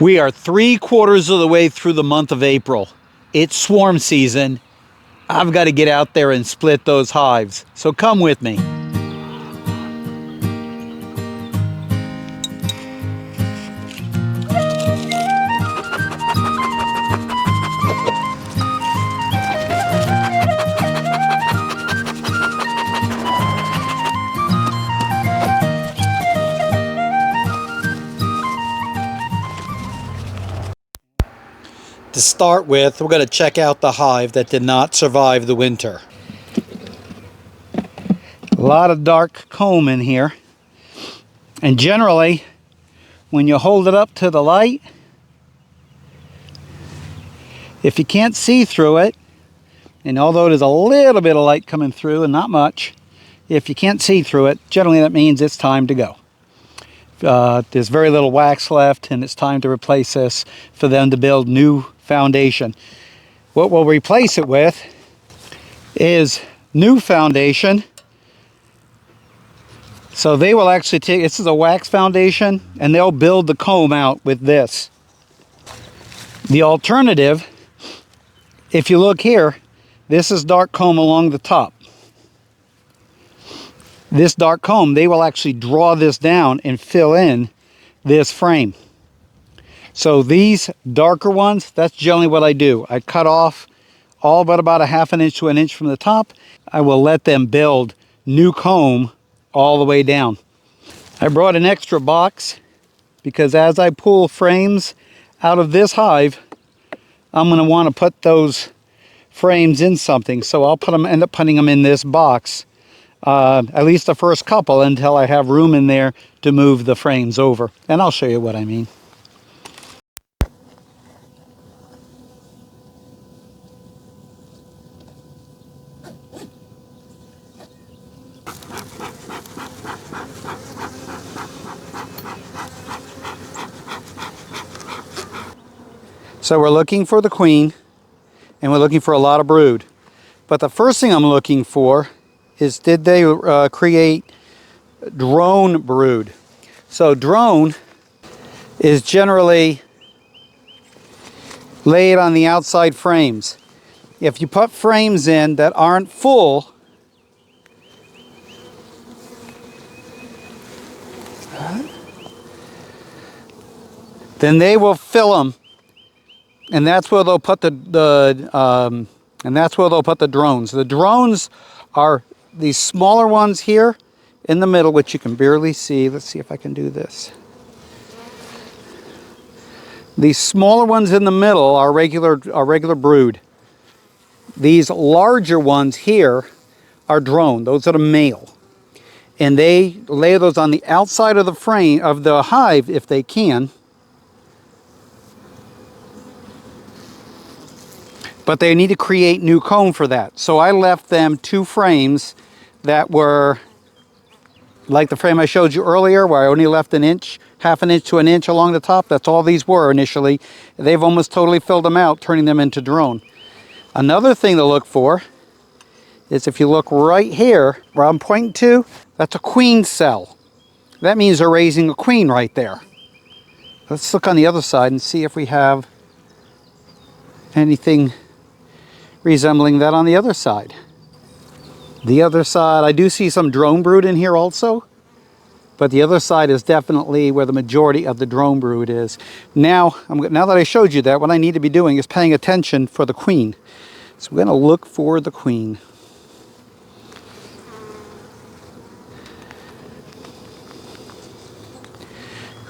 We are 3/4 of the way through the month of April. It's swarm season. I've got to get out there and split those hives. So come with me. To start with, we're going to check out the hive that did not survive the winter. A lot of dark comb in here. And generally, when you hold it up to the light, if you can't see through it, and although there's a little bit of light coming through and not much, if you can't see through it, generally that means it's time to go. There's very little wax left, and it's time to replace this for them to build new foundation. What we'll replace it with is new foundation. So they will actually take, this is a wax foundation, and they'll build the comb out with this. The alternative, if you look here, this is dark comb along the top. This dark comb, they will actually draw this down and fill in this frame. So these darker ones, that's generally what I do. I cut off all but about a ½ inch to an inch from the top. I will let them build new comb all the way down. I brought an extra box because as I pull frames out of this hive, I'm going to want to put those frames in something. So I'll end up putting them in this box. At least the first couple until I have room in there to move the frames over. And I'll show you what I mean. So we're looking for the queen, and we're looking for a lot of brood. But the first thing I'm looking for is, did they create drone brood? So drone is generally laid on the outside frames. If you put frames in that aren't full, then they will fill them, and that's where they'll put the drones. The drones are these smaller ones here in the middle, which you can barely see. Let's see if I can do this. These smaller ones in the middle are regular brood. These larger ones here are drone. Those are the male. And they lay those on the outside of the frame of the hive if they can. But they need to create new comb for that. So I left them 2 frames that were like the frame I showed you earlier, where I only left an inch, ½ inch to an inch along the top. That's all these were initially. They've almost totally filled them out, turning them into drone. Another thing to look for is, if you look right here, where I'm pointing to, that's a queen cell. That means they're raising a queen right there. Let's look on the other side and see if we have anything resembling that on the other side. The other side, I do see some drone brood in here also, but the other side is definitely where the majority of the drone brood is. Now that I showed you that, what I need to be doing is paying attention for the queen. So we're going to look for the queen.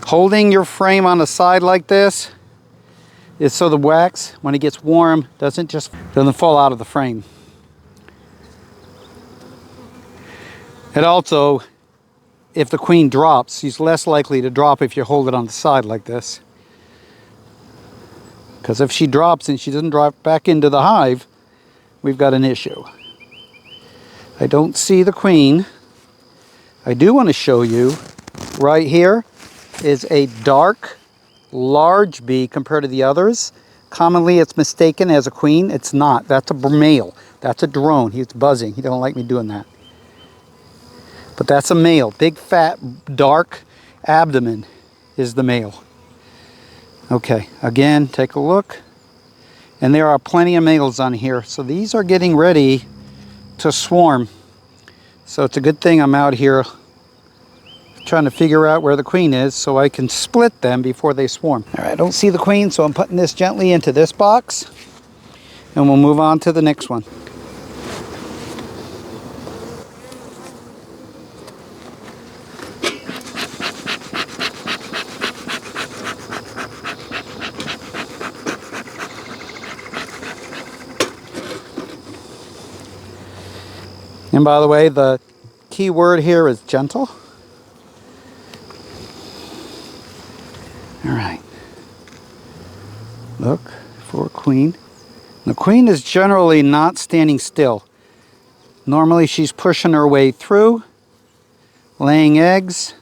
Holding your frame on the side like this is so the wax, when it gets warm, doesn't fall out of the frame. And also, if the queen drops, she's less likely to drop if you hold it on the side like this. Because if she drops and she doesn't drop back into the hive, we've got an issue. I don't see the queen. I do want to show you, right here is a dark, large bee compared to the others. Commonly it's mistaken as a queen. It's not. That's a male. That's a drone. He's buzzing. He don't like me doing that. But that's a male. Big, fat, dark abdomen is the male. Okay, again, take a look. And there are plenty of males on here. So these are getting ready to swarm. So it's a good thing I'm out here trying to figure out where the queen is so I can split them before they swarm. All right, I don't see the queen, so I'm putting this gently into this box. And we'll move on to the next one. And by the way, the key word here is gentle. All right. Look for queen. The queen is generally not standing still. Normally she's pushing her way through, laying eggs.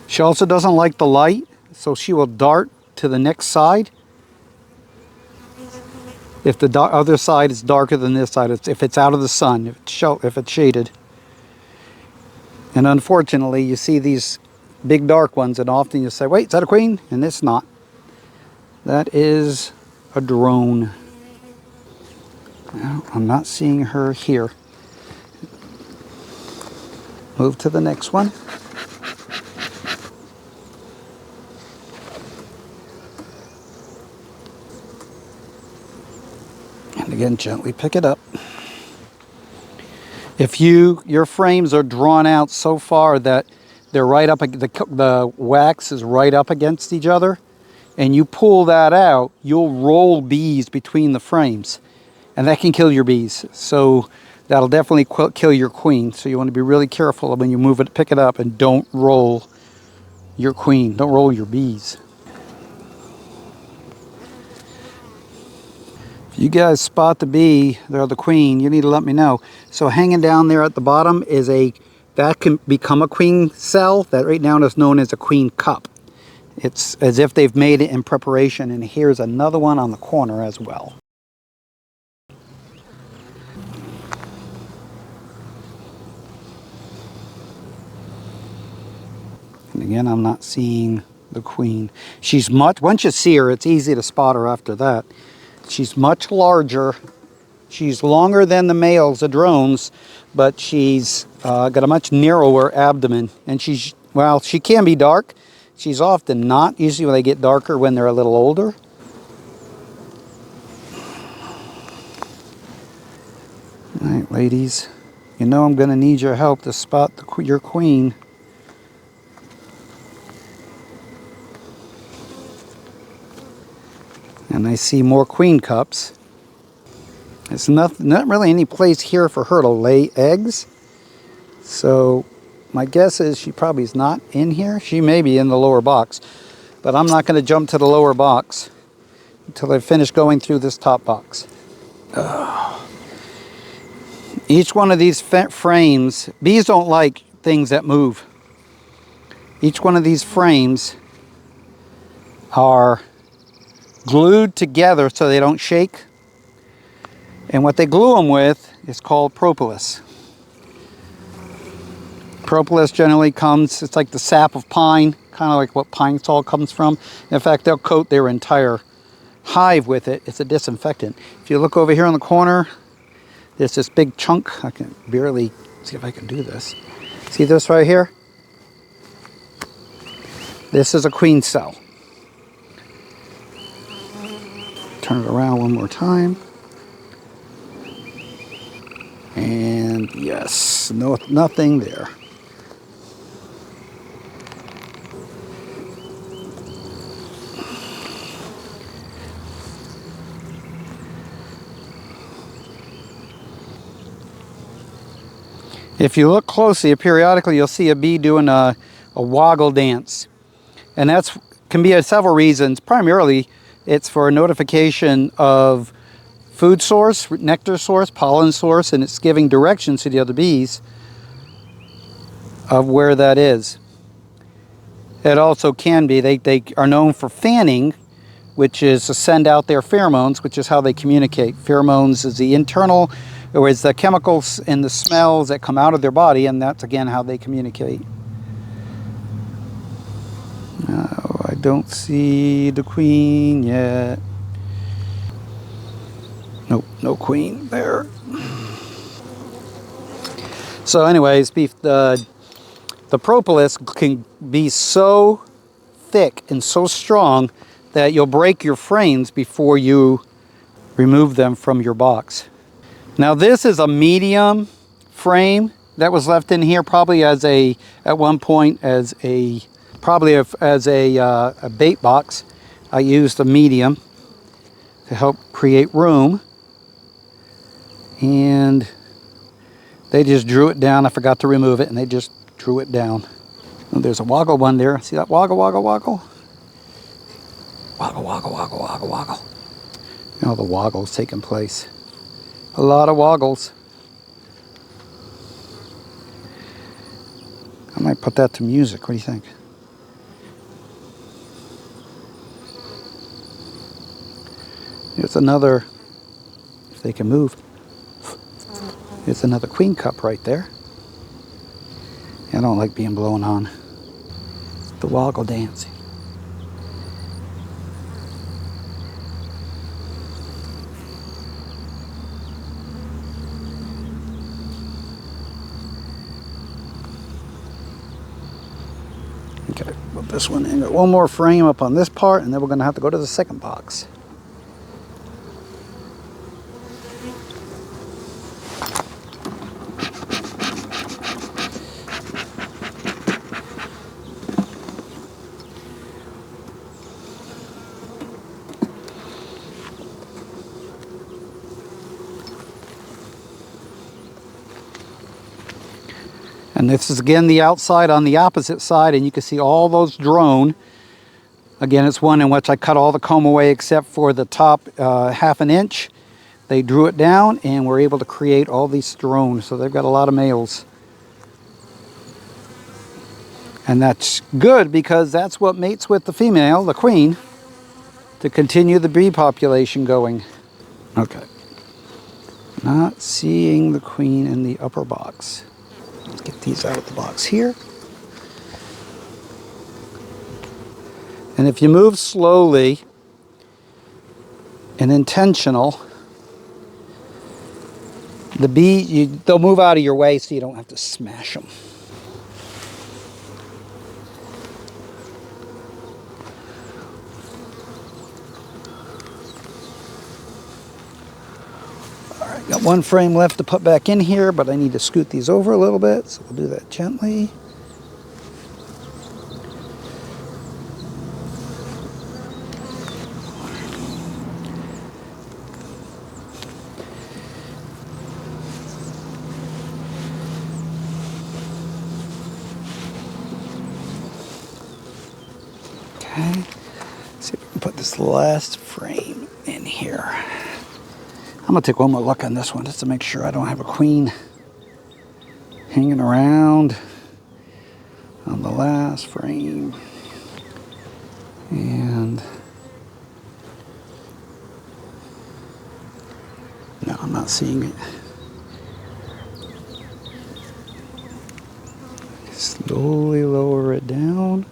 She also doesn't like the light, so she will dart to the next side. If the other side is darker than this side, if it's out of the sun, if it's shaded. And unfortunately, you see these big dark ones, and often you say, wait, is that a queen? And it's not. That is a drone. No, I'm not seeing her here. Move to the next one. And again, gently pick it up. If your frames are drawn out so far that they're right up, the wax is right up against each other, and you pull that out, you'll roll bees between the frames, and that can kill your bees. So that'll definitely kill your queen. So you want to be really careful when you move it, pick it up, and don't roll your queen. Don't roll your bees. If you guys spot the bee, they're the queen, you need to let me know. So hanging down there at the bottom is that can become a queen cell. That right now is known as a queen cup. It's as if they've made it in preparation. And here's another one on the corner as well. And again, I'm not seeing the queen. Once you see her, it's easy to spot her after that. She's much larger. She's longer than the males, the drones, but she's got a much narrower abdomen. And she can be dark. She's often not. Usually they get darker when they're a little older. All right, ladies. You know I'm going to need your help to spot your queen. And I see more queen cups. There's not really any place here for her to lay eggs. So my guess is she probably is not in here. She may be in the lower box. But I'm not going to jump to the lower box until I finish going through this top box. Each one of these frames, bees don't like things that move. Each one of these frames are glued together so they don't shake. And what they glue them with is called propolis. Propolis generally comes, it's like the sap of pine, kind of like what pine sol comes from. In fact, they'll coat their entire hive with it. It's a disinfectant. If you look over here in the corner, there's this big chunk. I can barely see if I can do this. See this right here? This is a queen cell. Turn it around one more time. And yes, nothing there. If you look closely, periodically you'll see a bee doing a woggle dance. And that can be several reasons. Primarily, it's for a notification of food source, nectar source, pollen source, and it's giving directions to the other bees of where that is. It also can be, they are known for fanning, which is to send out their pheromones, which is how they communicate. Pheromones is the internal, or is the chemicals and the smells that come out of their body, and that's again how they communicate. No, I don't see the queen yet. Nope, no queen there. So anyways, the propolis can be so thick and so strong that you'll break your frames before you remove them from your box. Now this is a medium frame that was left in here probably as at one point as a bait box. I used a medium to help create room, and they just drew it down. I forgot to remove it, and they just drew it down. Oh, there's a woggle one there. See that woggle, woggle, woggle? Woggle, woggle, woggle, woggle, woggle. You know, the woggle's taking place. A lot of woggles. I might put that to music. What do you think? Here's another, if they can move. Here's another queen cup right there. I don't like being blown on. The woggle dancing. Okay, put this one in. Got one more frame up on this part, and then we're going to have to go to the second box. And this is again the outside on the opposite side, and you can see all those drone. Again, it's one in which I cut all the comb away except for the top ½ an inch. They drew it down and were able to create all these drones. So they've got a lot of males. And that's good because that's what mates with the female, the queen, to continue the bee population going. Okay. Not seeing the queen in the upper box. Let's get these out of the box here. And if you move slowly and intentional, the bee, they'll move out of your way so you don't have to smash them. Got one frame left to put back in here, but I need to scoot these over a little bit, so we'll do that gently. Okay, let's see if we can put this last frame in here. I'm going to take one more look on this one just to make sure I don't have a queen hanging around on the last frame. And no, I'm not seeing it. Slowly lower it down.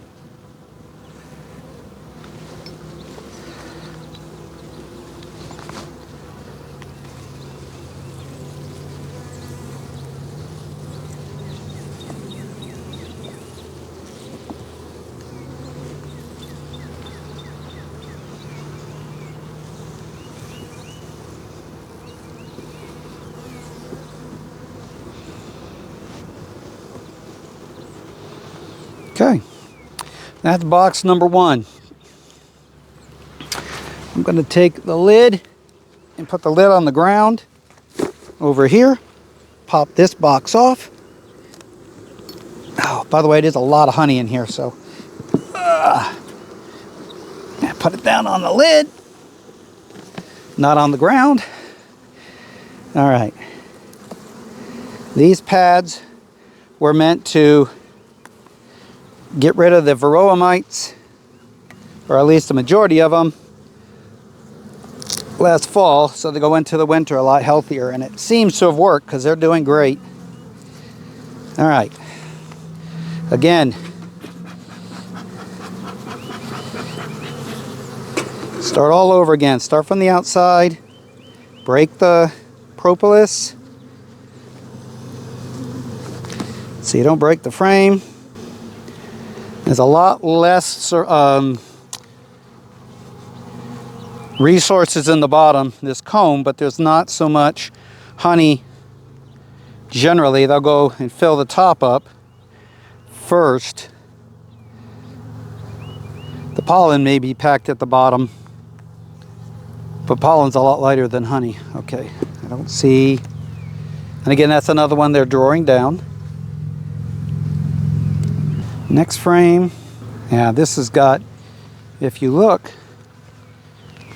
Okay, that's box number one. I'm going to take the lid and put the lid on the ground over here. Pop this box off. Oh, by the way, there's a lot of honey in here, so put it down on the lid, not on the ground. All right. These pads were meant to get rid of the varroa mites, or at least the majority of them, last fall, so they go into the winter a lot healthier, and it seems to have worked because they're doing great. All right. Again, Start all over again. Start from the outside. Break the propolis so you don't break the frame. There's a lot less resources in the bottom, this comb, but there's not so much honey. Generally, they'll go and fill the top up first. The pollen may be packed at the bottom, but pollen's a lot lighter than honey. Okay, I don't see. And again, that's another one they're drawing down. Next frame. Yeah, this has got, if you look,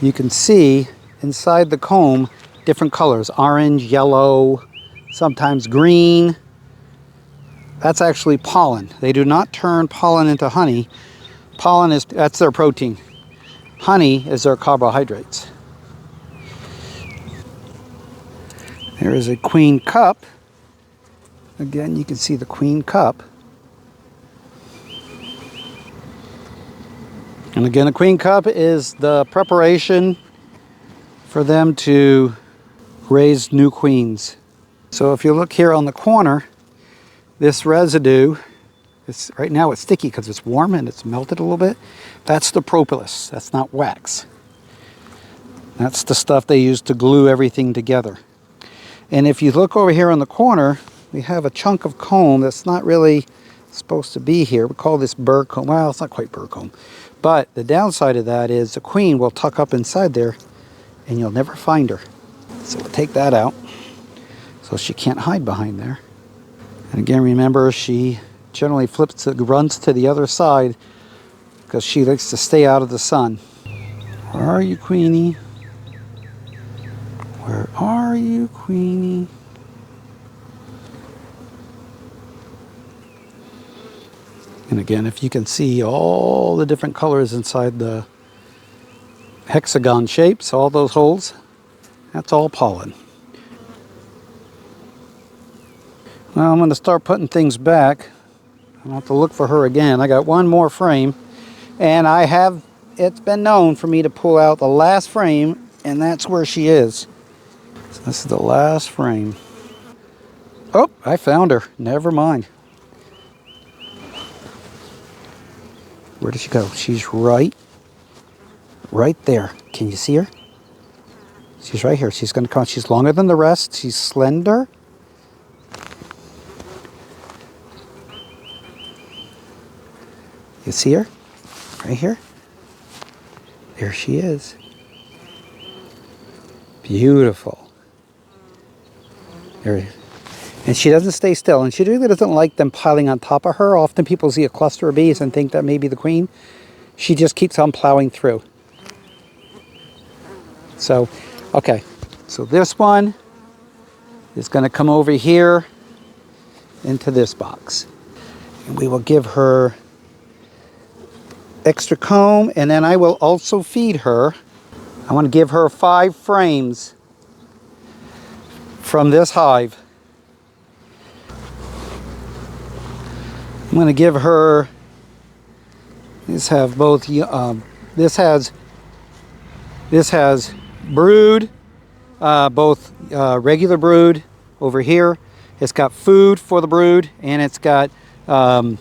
you can see inside the comb different colors. Orange, yellow, sometimes green. That's actually pollen. They do not turn pollen into honey. Pollen is, that's their protein. Honey is their carbohydrates. There is a queen cup. Again, you can see the queen cup. And again, the queen cup is the preparation for them to raise new queens. So if you look here on the corner, this residue, right now it's sticky because it's warm and it's melted a little bit. That's the propolis. That's not wax. That's the stuff they use to glue everything together. And if you look over here on the corner, we have a chunk of comb that's not really supposed to be here. We call this burr comb. Well, it's not quite burr comb. But the downside of that is the queen will tuck up inside there and you'll never find her. So we'll take that out so she can't hide behind there. And again, remember, she generally runs to the other side because she likes to stay out of the sun. Where are you, Queenie? Where are you, Queenie? And again, if you can see all the different colors inside the hexagon shapes, all those holes, that's all pollen. Well, I'm going to start putting things back. I'll have to look for her again. I got one more frame, and it's been known for me to pull out the last frame, and that's where she is. So this is the last frame. Oh, I found her. Never mind. Where did she go? She's right there. Can you see her? She's right here. She's going to come. She's longer than the rest. She's slender. You see her? Right here. There she is. Beautiful. There. And she doesn't stay still, and she really doesn't like them piling on top of her. Often people see a cluster of bees and think that may be the queen. She just keeps on plowing through. So, okay. So this one is going to come over here into this box. And we will give her extra comb, and then I will also feed her. I want to give her 5 frames from this hive. I'm going to give her, this has brood, both regular brood over here. It's got food for the brood, and it's got drone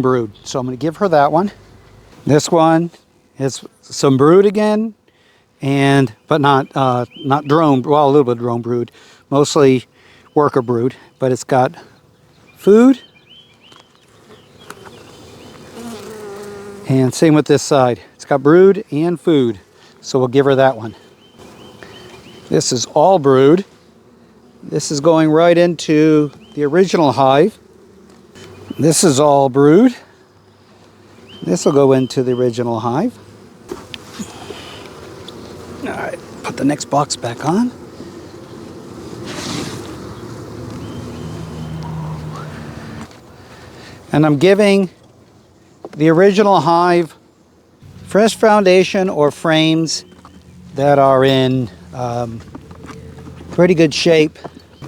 brood. So I'm going to give her that one. This one is some brood again, but not drone. Well, a little bit of drone brood, mostly worker brood. But it's got food. And same with this side. It's got brood and food. So we'll give her that one. This is all brood. This is going right into the original hive. This is all brood. This will go into the original hive. All right, put the next box back on. And I'm giving the original hive fresh foundation or frames that are in pretty good shape.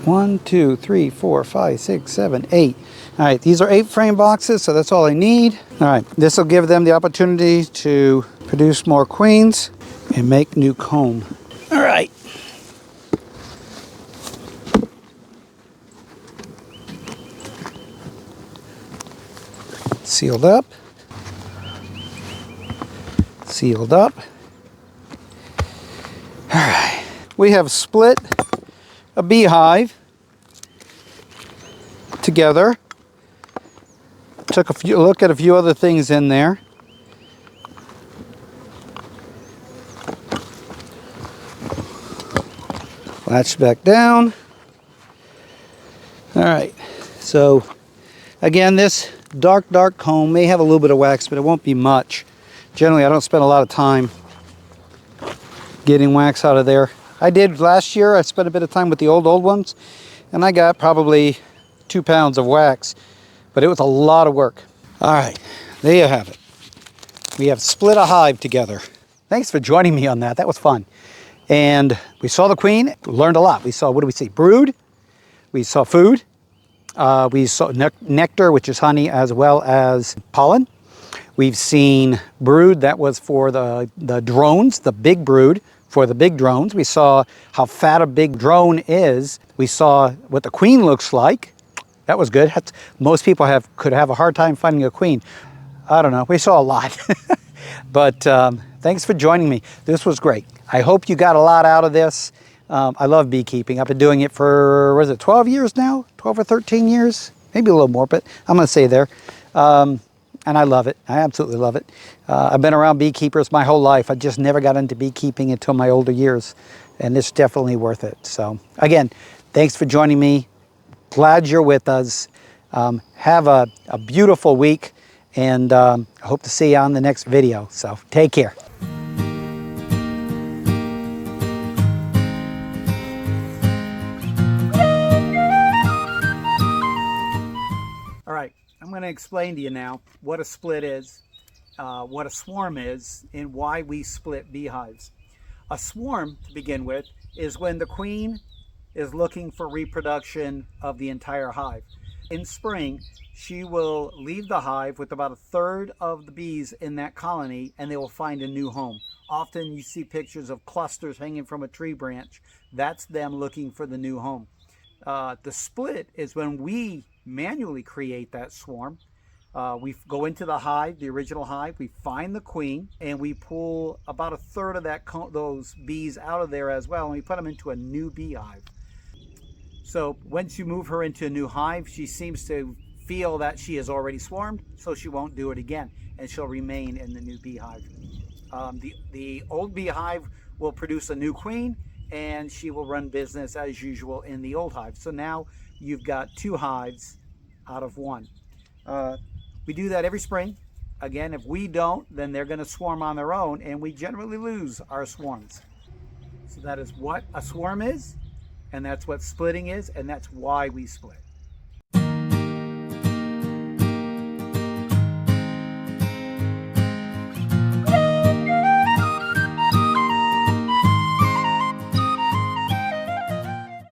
1, 2, 3, 4, 5, 6, 7, 8. All right, these are 8 frame boxes, so that's all I need. All right, this will give them the opportunity to produce more queens, and make new comb. All right. Sealed up. Sealed up. All right. We have split a beehive together. Took a look at a few other things in there. Latch back down. All right. So again, this dark comb may have a little bit of wax, but it won't be much. Generally, I don't spend a lot of time getting wax out of there. I did last year. I spent a bit of time with the old ones, and I got probably 2 pounds of wax, but it was a lot of work. All right, there you have it. We have split a hive together. Thanks for joining me on that. That was fun. And we saw the queen, learned a lot. We saw, what do we see? Brood. We saw food. We saw nectar, which is honey, as well as pollen. We've seen brood. That was for the drones, the big brood for the big drones. We saw how fat a big drone is. We saw what the queen looks like. That was good. Most people could have a hard time finding a queen. I don't know. We saw a lot. But thanks for joining me. This was great. I hope you got a lot out of this. I love beekeeping. I've been doing it for, what is it, 12 years now? 12 or 13 years? Maybe a little more, but I'm going to say there. And I love it. I absolutely love it. I've been around beekeepers my whole life. I just never got into beekeeping until my older years. And it's definitely worth it. So, again, thanks for joining me. Glad you're with us. Have a beautiful week. And I hope to see you on the next video. So, take care. All right, I'm going to explain to you now what a split is, what a swarm is, and why we split beehives. A swarm, to begin with, is when the queen is looking for reproduction of the entire hive. In spring, she will leave the hive with about 1/3 of the bees in that colony, and they will find a new home. Often you see pictures of clusters hanging from a tree branch. That's them looking for the new home. The split is when we manually create that swarm. We go into the hive, the original hive, we find the queen, and we pull about 1/3 of those bees out of there as well, and we put them into a new beehive. So once you move her into a new hive, she seems to feel that she is already swarmed, so she won't do it again, and she'll remain in the new beehive. The old beehive will produce a new queen, and she will run business as usual in the old hive. So now you've got 2 hives out of 1. We do that every spring. Again, if we don't, then they're going to swarm on their own, and we generally lose our swarms. So that is what a swarm is, and that's what splitting is, and that's why we split.